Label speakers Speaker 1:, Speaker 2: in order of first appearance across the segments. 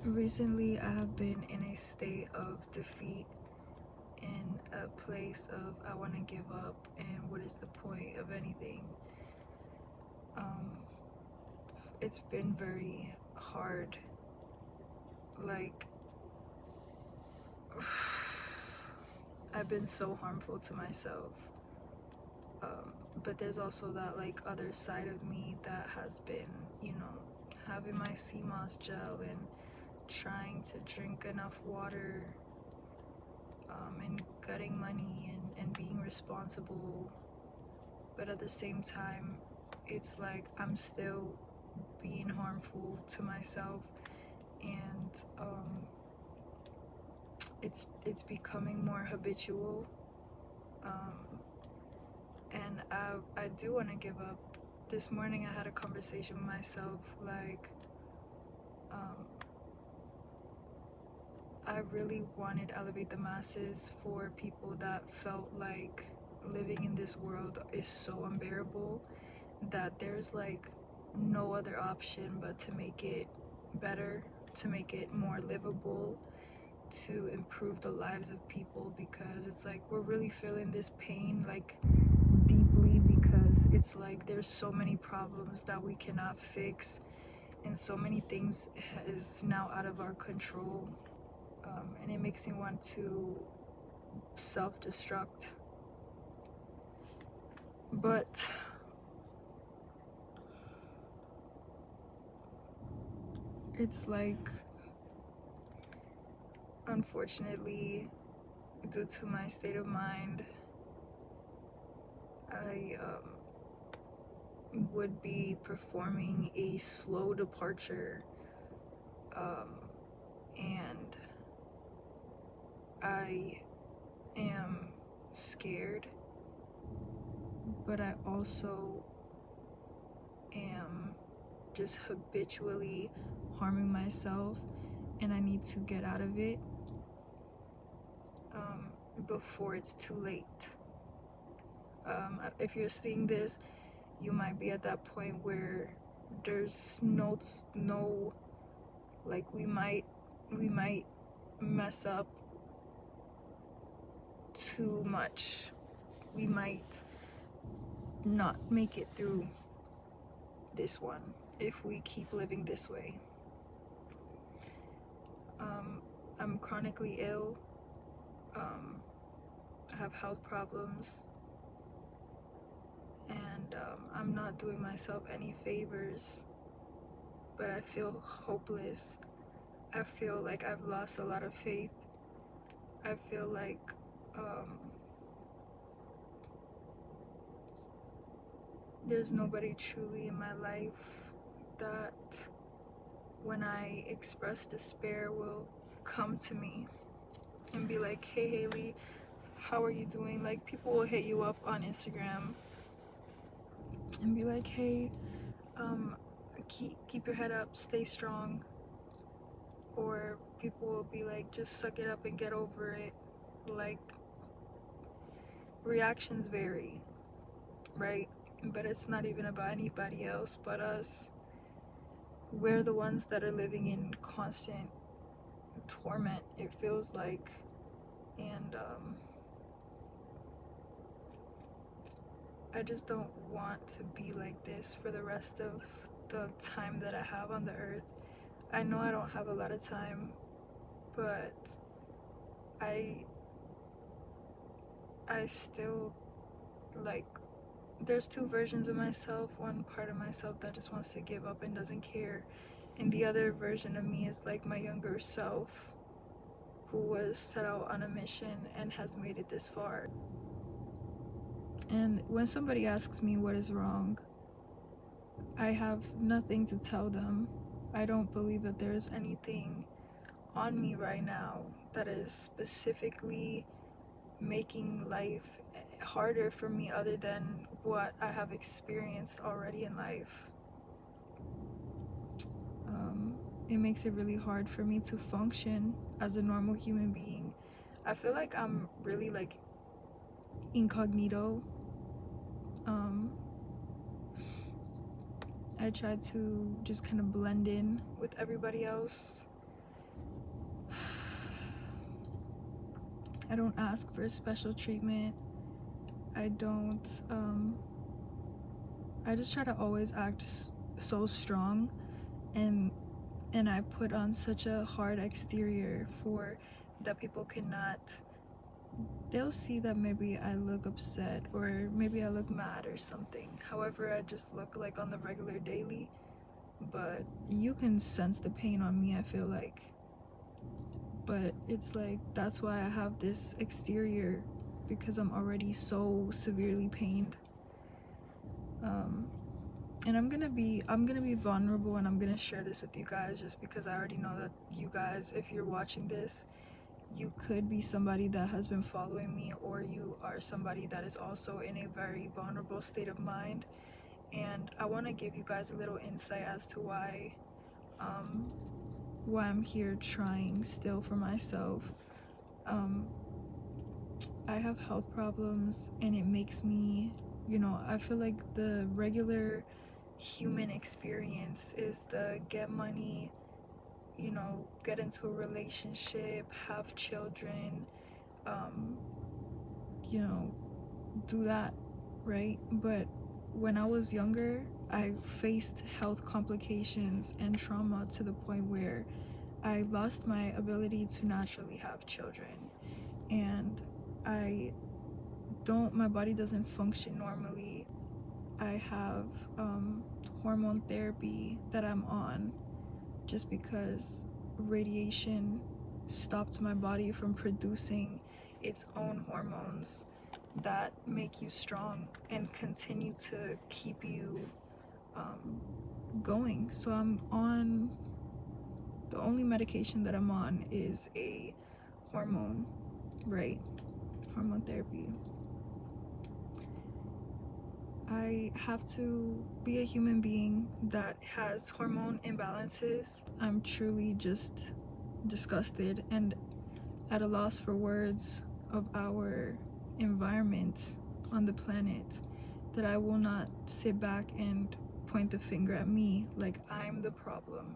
Speaker 1: Recently, I have been in a state of defeat, in a place of I want to give up and what is the point of anything. Um, it's been very hard. Like, I've been so harmful to myself. But there's also that like other side of me that has been, having my sea moss gel and trying to drink enough water, and cutting money and being responsible. But at the same time, it's like I'm still being harmful to myself, and it's becoming more habitual. Um, and I do want to give up. This morning I had a conversation with myself, like, um, I really wanted to elevate the masses for people that felt like living in this world is so unbearable that there's like no other option but to make it better, to make it more livable, to improve the lives of people, because it's like we're really feeling this pain like deeply, because it's like there's so many problems that we cannot fix and so many things is now out of our control, and it makes me want to self-destruct. But it's like, unfortunately, due to my state of mind, I would be performing a slow departure, um, and I am scared, but I also am just habitually harming myself, and I need to get out of it, before it's too late. If you're seeing this, you might be at that point where there's no, like, we might mess up too much. We might not make it through this one if we keep living this way. I'm chronically ill. I have health problems, and I'm not doing myself any favors, but I feel hopeless. I feel like I've lost a lot of faith. I feel like, there's nobody truly in my life that, when I express despair, will come to me and be like, hey Haley, how are you doing? Like, people will hit you up on Instagram and be like, hey, um, keep your head up, stay strong. Or people will be like, just suck it up and get over it. Like, reactions vary, right? But it's not even about anybody else but us. We're the ones that are living in constant torment, it feels like. And I just don't want to be like this for the rest of the time that I have on the earth. I know I don't have a lot of time, but I I still, like, there's two versions of myself. One part of myself that just wants to give up and doesn't care, and the other version of me is like my younger self, who was set out on a mission and has made it this far. And when somebody asks me what is wrong, I have nothing to tell them. I don't believe that there's anything on me right now that is specifically making life harder for me other than what I have experienced already in life. It makes it really hard for me to function as a normal human being. I feel like I'm really like incognito. I try to just kind of blend in with everybody else, I don't ask for special treatment. I don't, I just try to always act so strong, and I put on such a hard exterior for that people cannot, they'll see that maybe I look upset or maybe I look mad or something. However, I just look like on the regular daily, but you can sense the pain on me, I feel like. But it's like, that's why I have this exterior, because I'm already so severely pained. And I'm gonna be vulnerable, and I'm gonna share this with you guys just because I already know that you guys, if you're watching this, you could be somebody that has been following me, or you are somebody that is also in a very vulnerable state of mind. And I want to give you guys a little insight as to why I'm here trying still for myself. I have health problems, and it makes me, I feel like the regular human experience is the get money, get into a relationship, have children, you know, do that, right? But when I was younger, I faced health complications and trauma to the point where I lost my ability to naturally have children. And my body doesn't function normally. I have hormone therapy that I'm on just because radiation stopped my body from producing its own hormones that make you strong and continue to keep you going. So the only medication that I'm on is a hormone, right? Hormone therapy. I have to be a human being that has hormone imbalances. I'm truly just disgusted and at a loss for words of our environment on the planet, that I will not sit back and point the finger at me like I'm the problem,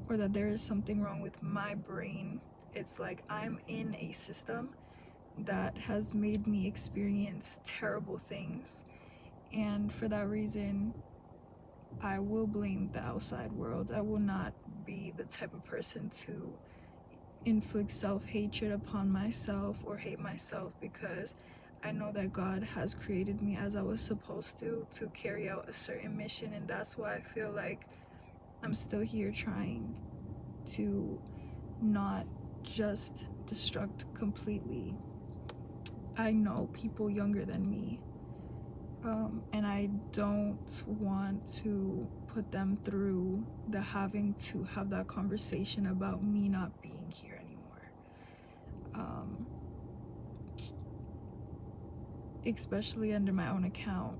Speaker 1: or that there is something wrong with my brain. It's like I'm in a system that has made me experience terrible things, and for that reason I will blame the outside world. I will not be the type of person to inflict self-hatred upon myself or hate myself, because I know that God has created me as I was supposed to carry out a certain mission, and that's why I feel like I'm still here trying to not just destruct completely. I know people younger than me, and I don't want to put them through the having to have that conversation about me not being here anymore. Especially under my own account.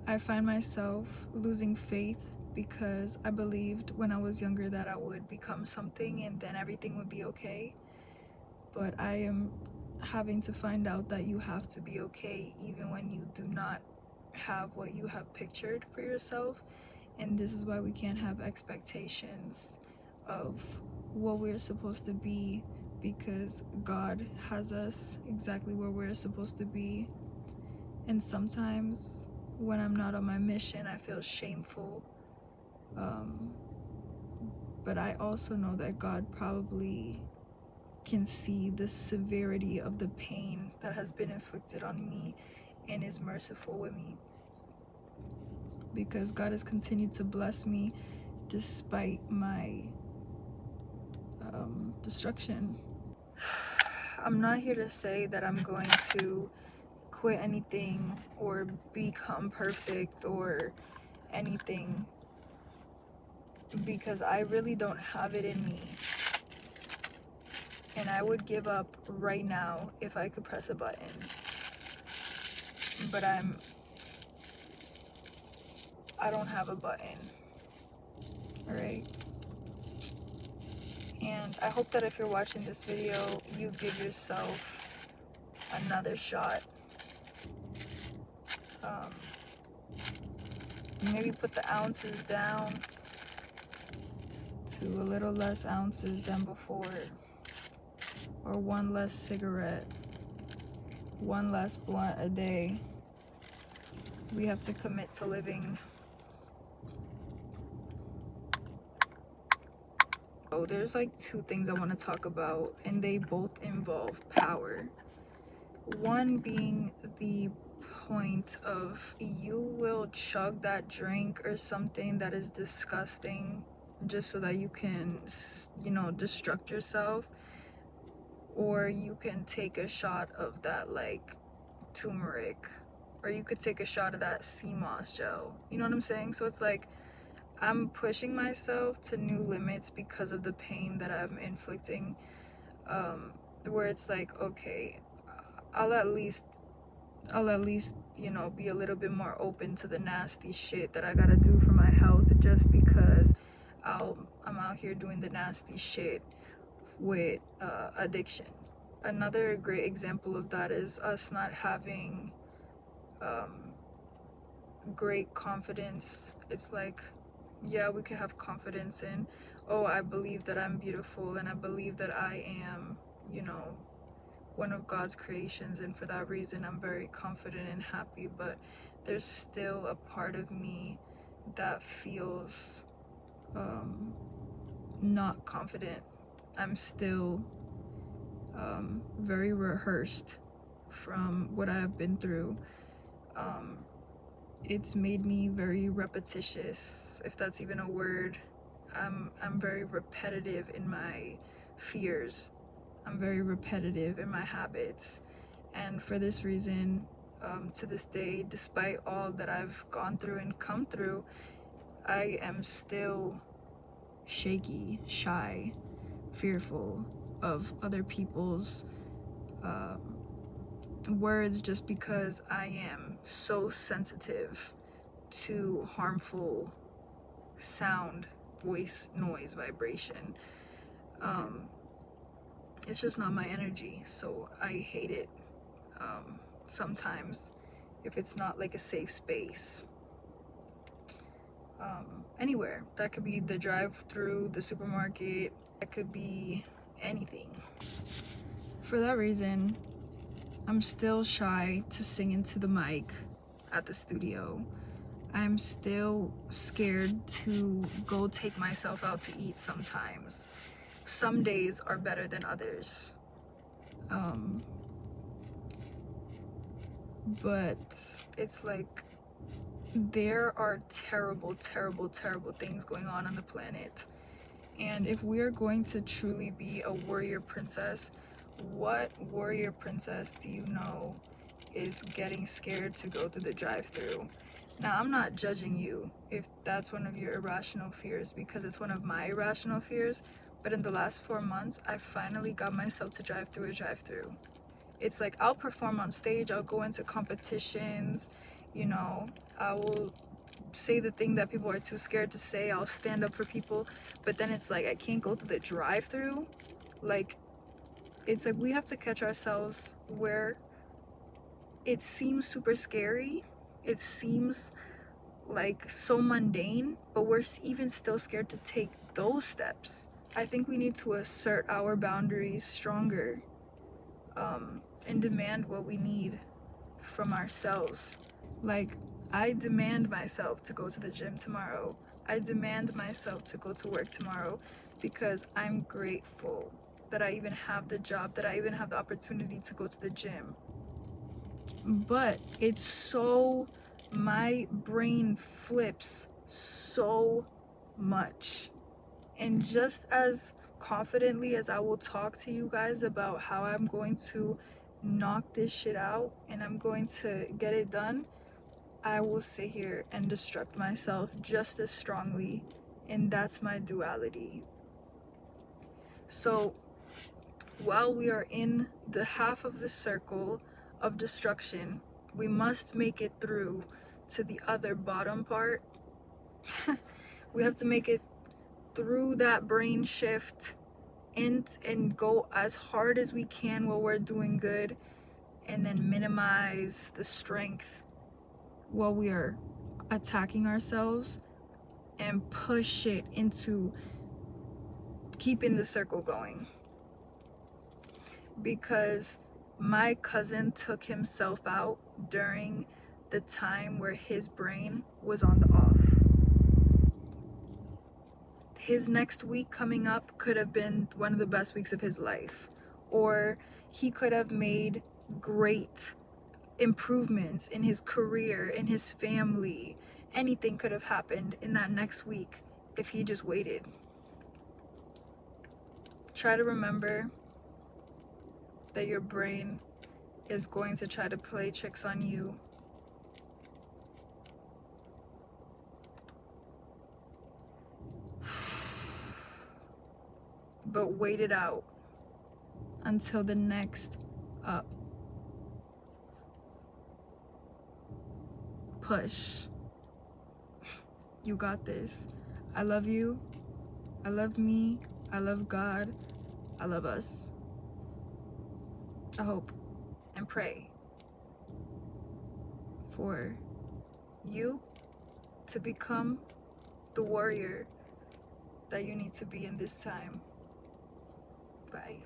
Speaker 1: I find myself losing faith because I believed when I was younger that I would become something and then everything would be okay. But I am having to find out that you have to be okay even when you do not have what you have pictured for yourself. And this is why we can't have expectations of what we're supposed to be, because God has us exactly where we're supposed to be. And sometimes when I'm not on my mission, I feel shameful. But I also know that God probably can see the severity of the pain that has been inflicted on me and is merciful with me, because God has continued to bless me despite my destruction. I'm not here to say that I'm going to quit anything or become perfect or anything, because I really don't have it in me. And I would give up right now if I could press a button. But I don't have a button. Alright? And I hope that if you're watching this video, you give yourself another shot. Maybe put the ounces down to a little less ounces than before, or one less cigarette, one less blunt a day. We have to commit to living. Oh, there's like two things I want to talk about, and they both involve power. One being the point of you will chug that drink or something that is disgusting just so that you can, destruct yourself, or you can take a shot of that like turmeric, or you could take a shot of that sea moss gel. You know what I'm saying? So it's like I'm pushing myself to new limits because of the pain that I'm inflicting, where it's like, okay, I'll at least be a little bit more open to the nasty shit that I gotta do for my health, just because I'm out here doing the nasty shit with addiction. Another great example of that is us not having great confidence. It's like, yeah, we could have confidence in, oh, I believe that I'm beautiful and I believe that I am, one of God's creations, and for that reason I'm very confident and happy. But there's still a part of me that feels not confident. I'm still very rehearsed from what I've been through. It's made me very repetitious, if that's even a word. I'm very repetitive in my fears. I'm very repetitive in my habits. And for this reason, to this day, despite all that I've gone through and come through, I am still shaky, shy, fearful of other people's words, just because I am so sensitive to harmful sound, voice, noise, vibration. It's just not my energy, so I hate it sometimes if it's not like a safe space. Anywhere. That could be the drive-through, the supermarket, that could be anything. For that reason, I'm still shy to sing into the mic at the studio. I'm still scared to go take myself out to eat sometimes. Some days are better than others. But it's like there are terrible, terrible, terrible things going on the planet. And if we are going to truly be a warrior princess, what warrior princess do you know is getting scared to go through the drive-thru? Now, I'm not judging you if that's one of your irrational fears, because it's one of my irrational fears. But in the last 4 months, I finally got myself to drive through a drive-thru. It's like I'll perform on stage, I'll go into competitions, I will say the thing that people are too scared to say, I'll stand up for people, but then it's like I can't go through the drive-thru. Like, it's like we have to catch ourselves where it seems super scary, it seems like so mundane, but we're even still scared to take those steps. I think we need to assert our boundaries stronger, and demand what we need from ourselves. Like, I demand myself to go to the gym tomorrow. I demand myself to go to work tomorrow, because I'm grateful that I even have the job, that I even have the opportunity to go to the gym. But it's so, my brain flips so much. And just as confidently as I will talk to you guys about how I'm going to knock this shit out and I'm going to get it done, I will sit here and destruct myself just as strongly. And that's my duality. So while we are in the half of the circle of destruction, we must make it through to the other bottom part. We have to make it through that brain shift and go as hard as we can while we're doing good, and then minimize the strength while we are attacking ourselves, and push it into keeping the circle going. Because my cousin took himself out during the time where his brain was on the off. His next week coming up could have been one of the best weeks of his life, or he could have made great improvements in his career, in his family. Anything could have happened in that next week if he just waited. Try to remember that your brain is going to try to play tricks on you. But wait it out until the next push. You got this. I love you. I love me. I love God. I love us. I hope and pray for you to become the warrior that you need to be in this time. Bye.